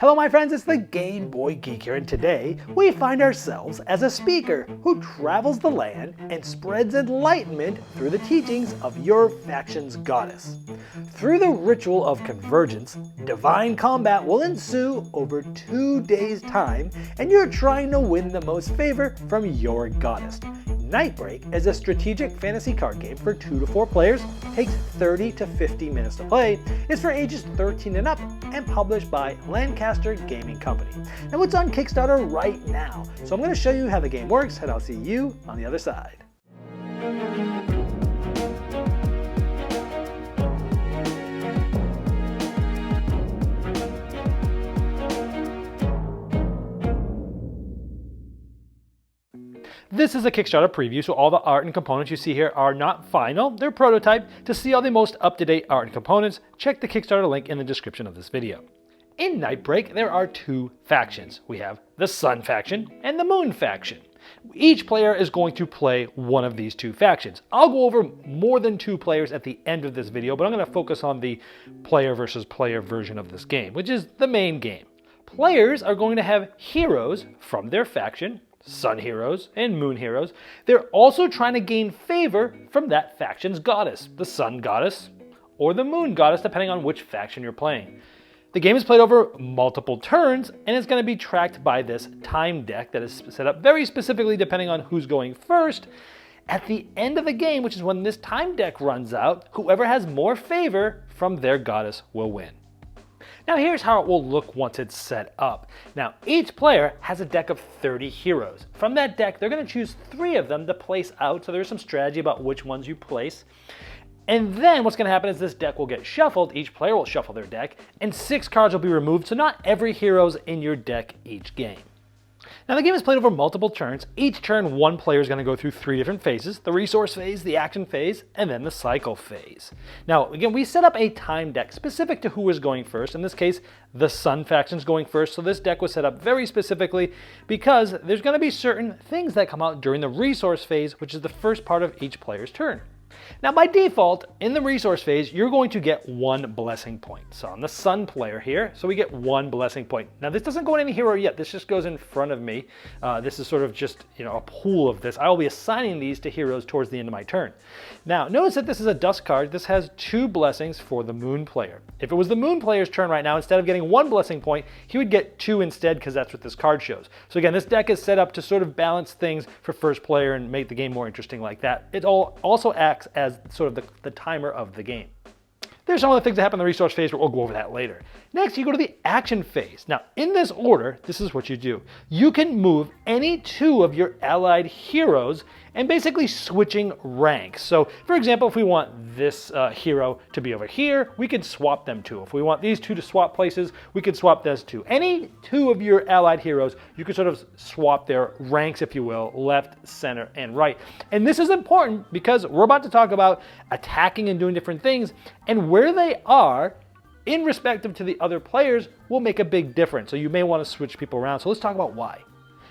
Hello my friends, it's the Game Boy Geek here, and today we find ourselves as a speaker who travels the land and spreads enlightenment through the teachings of your faction's goddess. Through the ritual of convergence, divine combat will ensue over 2 days' time, and you're trying to win the most favor from your goddess. Nightbreak is a strategic fantasy card game for 2 to 4 players, takes 30 to 50 minutes to play, is for ages 13 and up, and published by Lancaster Gaming Company. Now it's on Kickstarter right now, so I'm going to show you how the game works, and I'll see you on the other side. This is a Kickstarter preview, so all the art and components you see here are not final, they're prototype. To see all the most up-to-date art and components, check the Kickstarter link in the description of this video. In Nightbreak, there are 2 factions. We have the Sun faction and the Moon faction. Each player is going to play one of these 2 factions. I'll go over more than 2 players at the end of this video, but I'm going to focus on the player versus player version of this game, which is the main game. Players are going to have heroes from their faction, Sun heroes and Moon heroes. They're also trying to gain favor from that faction's goddess, the Sun goddess or the Moon goddess, depending on which faction you're playing. The game is played over multiple turns, and it's going to be tracked by this time deck that is set up very specifically depending on who's going first. At the end of the game, which is when this time deck runs out, whoever has more favor from their goddess will win. Now here's how it will look once it's set up. Now each player has a deck of 30 heroes. From that deck, they're going to choose 3 of them to place out, so there's some strategy about which ones you place. And then what's going to happen is this deck will get shuffled, each player will shuffle their deck, and 6 cards will be removed, so not every hero's in your deck each game. Now the game is played over multiple turns. Each turn, one player is going to go through 3 different phases: the resource phase, the action phase, and then the cycle phase. Now again, we set up a time deck specific to who is going first. In this case, the Sun faction is going first, so this deck was set up very specifically because there's going to be certain things that come out during the resource phase, which is the first part of each player's turn. Now by default, in the resource phase, you're going to get 1 blessing point. So I'm the Sun player here, so we get 1 blessing point. Now this doesn't go in any hero yet, this just goes in front of me. This is sort of just a pool of this. I will be assigning these to heroes towards the end of my turn. Now notice that this is a dust card. This has 2 blessings for the Moon player. If it was the Moon player's turn right now, instead of getting 1 blessing point, he would get 2 instead, because that's what this card shows. So again, this deck is set up to sort of balance things for first player and make the game more interesting like that. It also acts as sort of the timer of the game. There's some other things that happen in the resource phase, but we'll go over that later. Next, you go to the action phase. Now, in this order, this is what you do. You can move any 2 of your allied heroes and basically switching ranks. So, for example, if we want this hero to be over here, we could swap them 2. If we want these 2 to swap places, we could swap those 2. Any 2 of your allied heroes, you could sort of swap their ranks, if you will, left, center, and right. And this is important because we're about to talk about attacking and doing different things, and where they are in respective to the other players will make a big difference. So you may want to switch people around. So let's talk about why.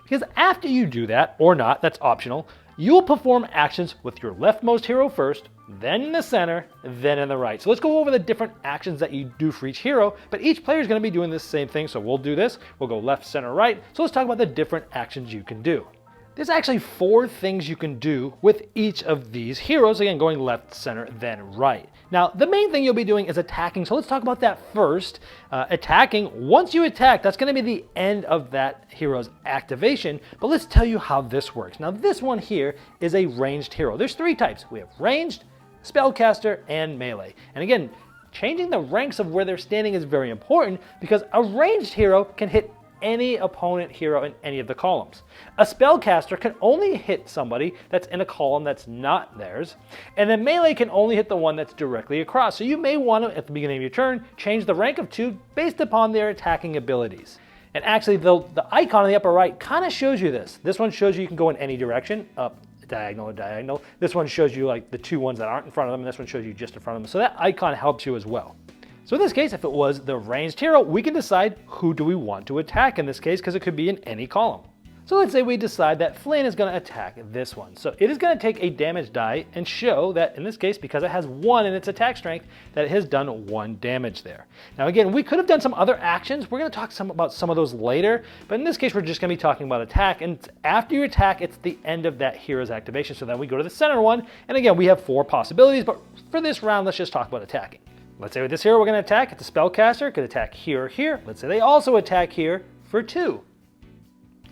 Because after you do that, or not, that's optional, you'll perform actions with your leftmost hero first, then in the center, then in the right. So let's go over the different actions that you do for each hero, but each player is going to be doing the same thing. So we'll do this, we'll go left, center, right. So let's talk about the different actions you can do. There's actually 4 things you can do with each of these heroes. Again, going left, center, then right. Now, the main thing you'll be doing is attacking. So let's talk about that first. Attacking, once you attack, that's going to be the end of that hero's activation. But let's tell you how this works. Now, this one here is a ranged hero. There's 3 types. We have ranged, spellcaster, and melee. And again, changing the ranks of where they're standing is very important because a ranged hero can hit any opponent hero in any of the columns. A spellcaster can only hit somebody that's in a column that's not theirs, and then melee can only hit the one that's directly across. So you may want to, at the beginning of your turn, change the rank of 2 based upon their attacking abilities. And actually, the icon on the upper right kind of shows you this. This one shows you can go in any direction, up, diagonal, or diagonal. This one shows you like the 2 ones that aren't in front of them, and this one shows you just in front of them. So that icon helps you as well. So in this case, if it was the ranged hero, we can decide who do we want to attack in this case, because it could be in any column. So let's say we decide that Flynn is going to attack this one. So it is going to take a damage die and show that, in this case, because it has 1 in its attack strength, that it has done 1 damage there. Now again, we could have done some other actions. We're going to talk about some of those later, but in this case, we're just going to be talking about attack. And after you attack, it's the end of that hero's activation. So then we go to the center one, and again, we have 4 possibilities, but for this round, let's just talk about attacking. Let's say with this hero, we're going to attack. It's a spellcaster, could attack here or here. Let's say they also attack here for 2.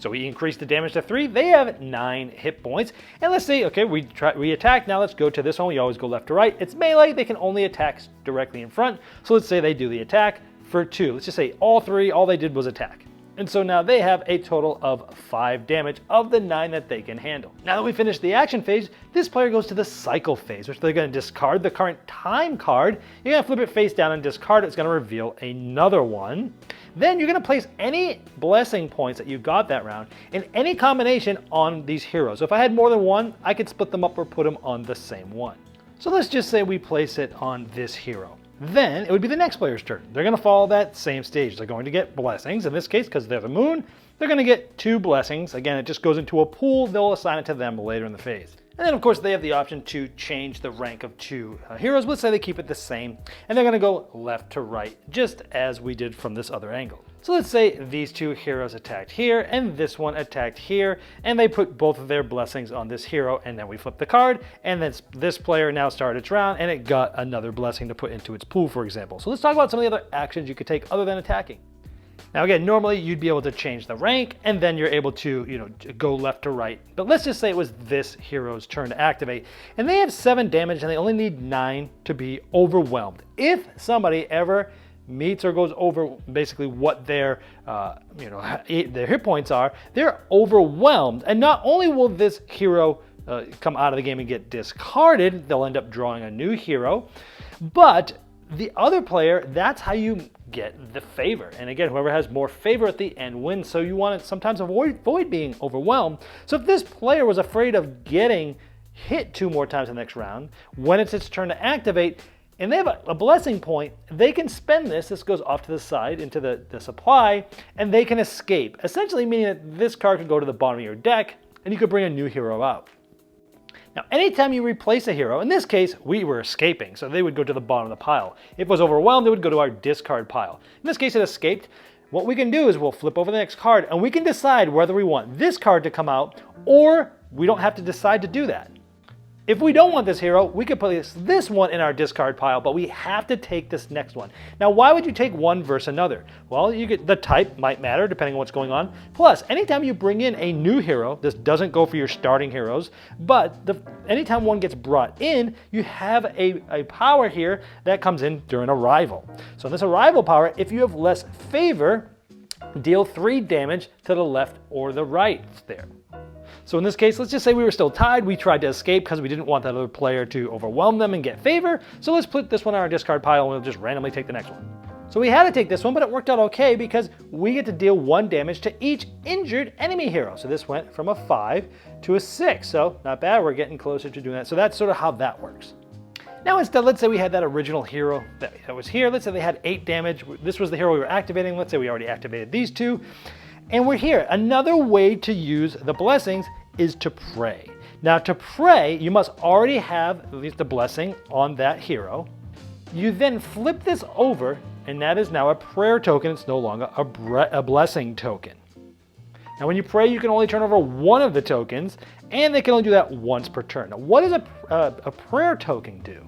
So we increase the damage to 3. They have 9 hit points. And let's say, okay, we attack. Now let's go to this one. We always go left to right. It's melee. They can only attack directly in front. So let's say they do the attack for 2. Let's just say all they did was attack. And so now they have a total of 5 damage of the 9 that they can handle. Now that we finished the action phase, this player goes to the cycle phase, which they're going to discard the current time card. You're going to flip it face down and discard it. It's going to reveal another one. Then you're going to place any blessing points that you got that round in any combination on these heroes. So if I had more than 1, I could split them up or put them on the same one. So let's just say we place it on this hero. Then it would be the next player's turn. They're going to follow that same stage. They're going to get blessings. In this case, because they're the moon, they're going to get 2 blessings. Again, it just goes into a pool. They'll assign it to them later in the phase. And then, of course, they have the option to change the rank of 2 heroes. Let's say they keep it the same, and they're going to go left to right, just as we did from this other angle. So let's say these 2 heroes attacked here, and this one attacked here, and they put both of their blessings on this hero, and then we flip the card, and then this player now started its round, and it got another blessing to put into its pool, for example. So let's talk about some of the other actions you could take other than attacking. Now again, normally you'd be able to change the rank and then you're able to, go left to right. But let's just say it was this hero's turn to activate and they have 7 damage and they only need 9 to be overwhelmed. If somebody ever meets or goes over basically what their hit points are, they're overwhelmed. And not only will this hero come out of the game and get discarded, they'll end up drawing a new hero, but the other player, that's how you get the favor. And again, whoever has more favor at the end wins. So you want to sometimes avoid being overwhelmed. So if this player was afraid of getting hit 2 more times in the next round, when it's its turn to activate, and they have a blessing point, they can spend this. This goes off to the side into the supply, and they can escape. Essentially meaning that this card could go to the bottom of your deck, and you could bring a new hero out. Now, anytime you replace a hero, in this case, we were escaping, so they would go to the bottom of the pile. If it was overwhelmed, it would go to our discard pile. In this case, it escaped. What we can do is we'll flip over the next card, and we can decide whether we want this card to come out, or we don't have to decide to do that. If we don't want this hero, we could place this one in our discard pile, but we have to take this next one. Now, why would you take one versus another? Well, the type might matter depending on what's going on. Plus, anytime you bring in a new hero, this doesn't go for your starting heroes, but anytime one gets brought in, you have a power here that comes in during arrival. So in this arrival power, if you have less favor, deal 3 damage to the left or the right there. So in this case, let's just say we were still tied. We tried to escape because we didn't want that other player to overwhelm them and get favor. So let's put this one on our discard pile and we'll just randomly take the next one. So we had to take this one, but it worked out okay because we get to deal 1 damage to each injured enemy hero. So this went from a 5 to a 6. So not bad, we're getting closer to doing that. So that's sort of how that works. Now instead, let's say we had that original hero that was here. Let's say they had 8 damage. This was the hero we were activating. Let's say we already activated these 2. And we're here. Another way to use the blessings is to pray. Now to pray, you must already have at least the blessing on that hero. You then flip this over, and that is now a prayer token. It's no longer a blessing token. Now when you pray, you can only turn over 1 of the tokens, and they can only do that once per turn. Now what does a prayer token do?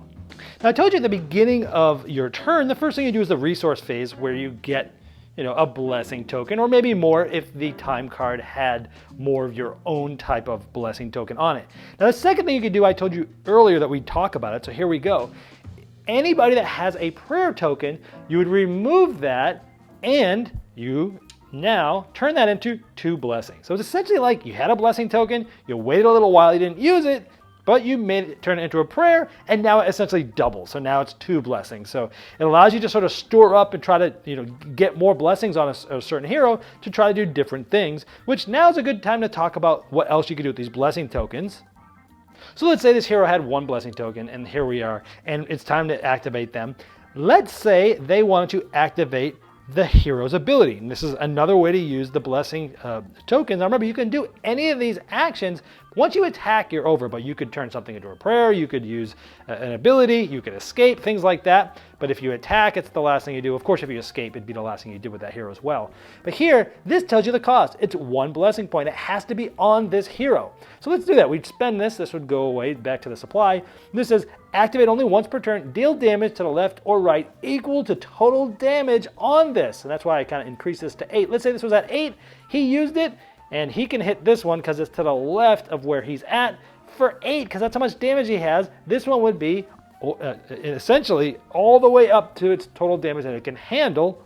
Now I told you at the beginning of your turn, the first thing you do is the resource phase where you get a blessing token, or maybe more if the time card had more of your own type of blessing token on it. Now the second thing you could do, I told you earlier that we'd talk about it, so here we go. Anybody that has a prayer token, you would remove that and you now turn that into 2 blessings. So it's essentially like you had a blessing token, you waited a little while, you didn't use it, but you made it turn it into a prayer, and now it essentially doubles. So now it's 2 blessings. So it allows you to sort of store up and try to get more blessings on a certain hero to try to do different things, which now is a good time to talk about what else you could do with these blessing tokens. So let's say this hero had 1 blessing token, and here we are, and it's time to activate them. Let's say they wanted to activate the hero's ability. And this is another way to use the blessing tokens. Now remember, you can do any of these actions. Once you attack, you're over, but you could turn something into a prayer, you could use an ability, you could escape, things like that. But if you attack, it's the last thing you do. Of course, if you escape, it'd be the last thing you did with that hero as well. But here, this tells you the cost. It's 1 blessing point. It has to be on this hero. So let's do that. We'd spend this. This would go away back to the supply. This says, activate only once per turn, deal damage to the left or right equal to total damage on this. And that's why I kind of increased this to 8. Let's say this was at 8. He used it. And he can hit this one because it's to the left of where he's at for 8, because that's how much damage he has. This one would be essentially all the way up to its total damage that it can handle.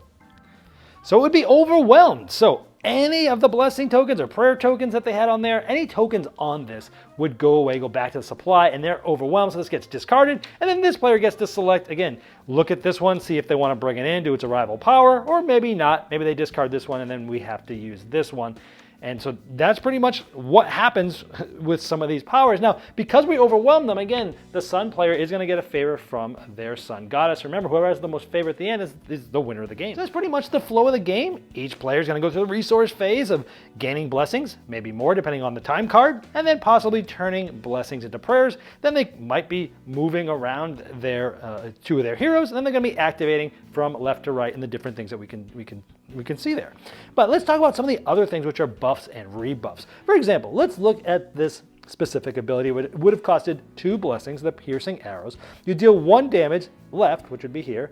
So it would be overwhelmed. So any of the blessing tokens or prayer tokens that they had on there, any tokens on this would go away, go back to the supply, and they're overwhelmed. So this gets discarded. And then this player gets to select, again, look at this one, see if they want to bring it in, do its arrival power, or maybe not. Maybe they discard this one, and then we have to use this one. And so that's pretty much what happens with some of these powers. Now, because we overwhelm them, again, the sun player is going to get a favor from their sun goddess. Remember, whoever has the most favor at the end is the winner of the game. So that's pretty much the flow of the game. Each player is going to go through the resource phase of gaining blessings, maybe more depending on the time card, and then possibly turning blessings into prayers. Then they might be moving around their 2 of their heroes, and then they're going to be activating from left to right and the different things that we can see there. But let's talk about some of the other things which are buffs and rebuffs. For example, let's look at this specific ability. It would have costed 2 blessings, the piercing arrows. You deal 1 damage left, which would be here,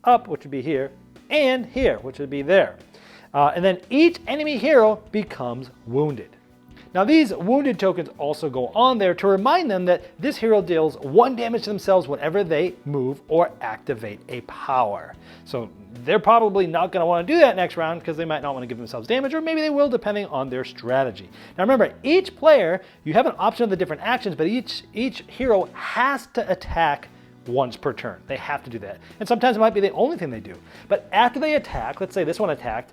up, which would be here, and here, which would be there. And then each enemy hero becomes wounded. Now these wounded tokens also go on there to remind them that this hero deals 1 damage to themselves whenever they move or activate a power. So they're probably not going to want to do that next round because they might not want to give themselves damage, or maybe they will depending on their strategy. Now remember, each player, you have an option of the different actions, but each hero has to attack once per turn. They have to do that. And sometimes it might be the only thing they do. But after they attack, let's say this one attacked,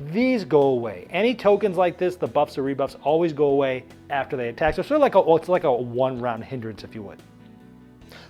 these go away. Any tokens like this, the buffs or rebuffs, always go away after they attack. So it's sort of like a 1-round hindrance, if you would.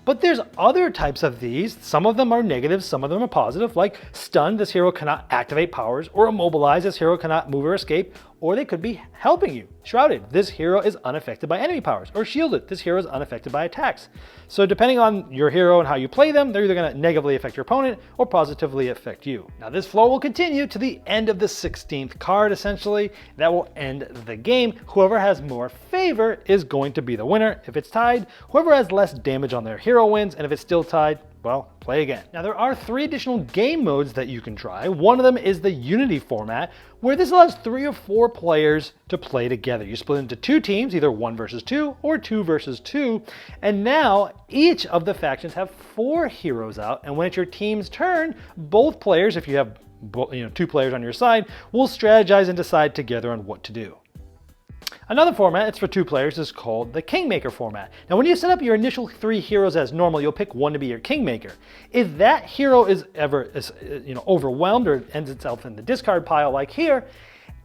But there's other types of these. Some of them are negative, some of them are positive, like stun, this hero cannot activate powers, or immobilize, this hero cannot move or escape, or they could be helping you. Shrouded, this hero is unaffected by enemy powers, or shielded, this hero is unaffected by attacks. So depending on your hero and how you play them, they're either going to negatively affect your opponent or positively affect you. Now this flow will continue to the end of the 16th card, essentially. That will end the game. Whoever has more favor is going to be the winner. If it's tied, whoever has less damage on their hero wins, and if it's still tied, well, play again. Now there are 3 additional game modes that you can try. One of them is the Unity format, where this allows 3 or 4 players to play together. You split into 2 teams, either 1 versus 2 or 2 versus 2. And now each of the factions have 4 heroes out. And when it's your team's turn, both players, if you have 2 players on your side, will strategize and decide together on what to do. Another format, it's for 2 players, is called the Kingmaker format. Now when you set up your initial 3 heroes as normal, you'll pick one to be your Kingmaker. If that hero is ever overwhelmed or ends itself in the discard pile like here,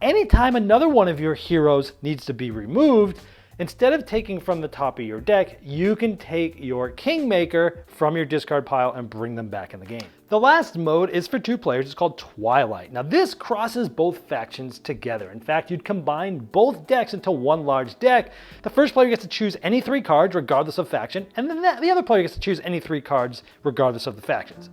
anytime another one of your heroes needs to be removed, instead of taking from the top of your deck, you can take your Kingmaker from your discard pile and bring them back in the game. The last mode is for 2 players. It's called Twilight. Now this crosses both factions together. In fact, you'd combine both decks into one large deck. The first player gets to choose any 3 cards regardless of faction, and then the other player gets to choose any 3 cards regardless of the factions.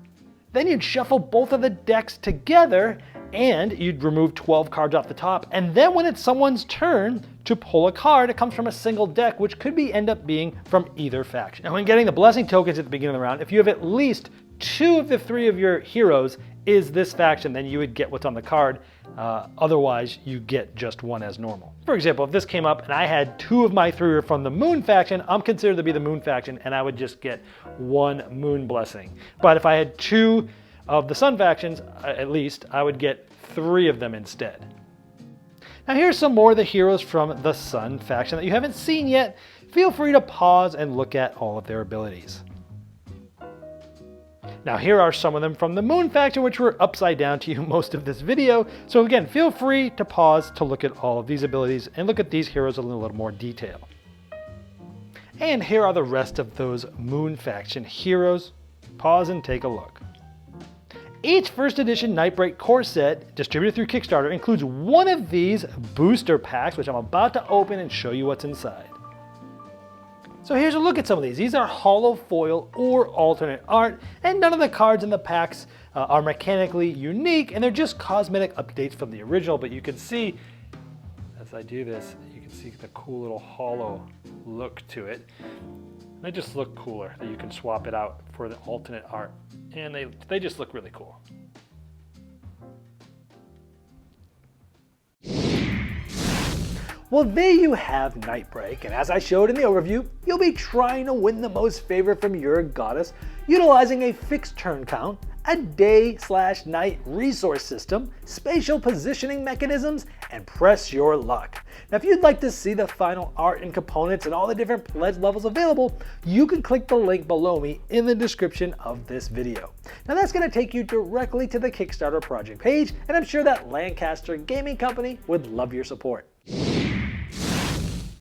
Then you'd shuffle both of the decks together and you'd remove 12 cards off the top. And then when it's someone's turn to pull a card, it comes from a single deck, which could end up being from either faction. Now when getting the blessing tokens at the beginning of the round, if you have at least 2 of the 3 of your heroes is this faction, then you would get what's on the card. Otherwise, you get just 1 as normal. For example, if this came up and I had 2 of my 3 are from the Moon faction, I'm considered to be the Moon faction, and I would just get 1 Moon blessing. But if I had 2 of the Sun factions, at least, I would get 3 of them instead. Now here's some more of the heroes from the Sun faction that you haven't seen yet. Feel free to pause and look at all of their abilities. Now here are some of them from the Moon faction, which were upside down to you most of this video. So again, feel free to pause to look at all of these abilities and look at these heroes in a little more detail. And here are the rest of those Moon faction heroes. Pause and take a look. Each first edition Nightbreak core set, distributed through Kickstarter, includes one of these booster packs, which I'm about to open and show you what's inside. So here's a look at some of these. These are hollow foil or alternate art, and none of the cards in the packs are mechanically unique, and they're just cosmetic updates from the original. But you can see, as I do this, you can see the cool little hollow look to it. They just look cooler, that you can swap it out for the alternate art. And they just look really cool. Well, there you have Nightbreak, and as I showed in the overview, you'll be trying to win the most favor from your goddess, utilizing a fixed turn count, a day/night resource system, spatial positioning mechanisms, and press your luck. Now, if you'd like to see the final art and components and all the different pledge levels available, you can click the link below me in the description of this video. Now, that's going to take you directly to the Kickstarter project page, and I'm sure that Lancaster Gaming Company would love your support.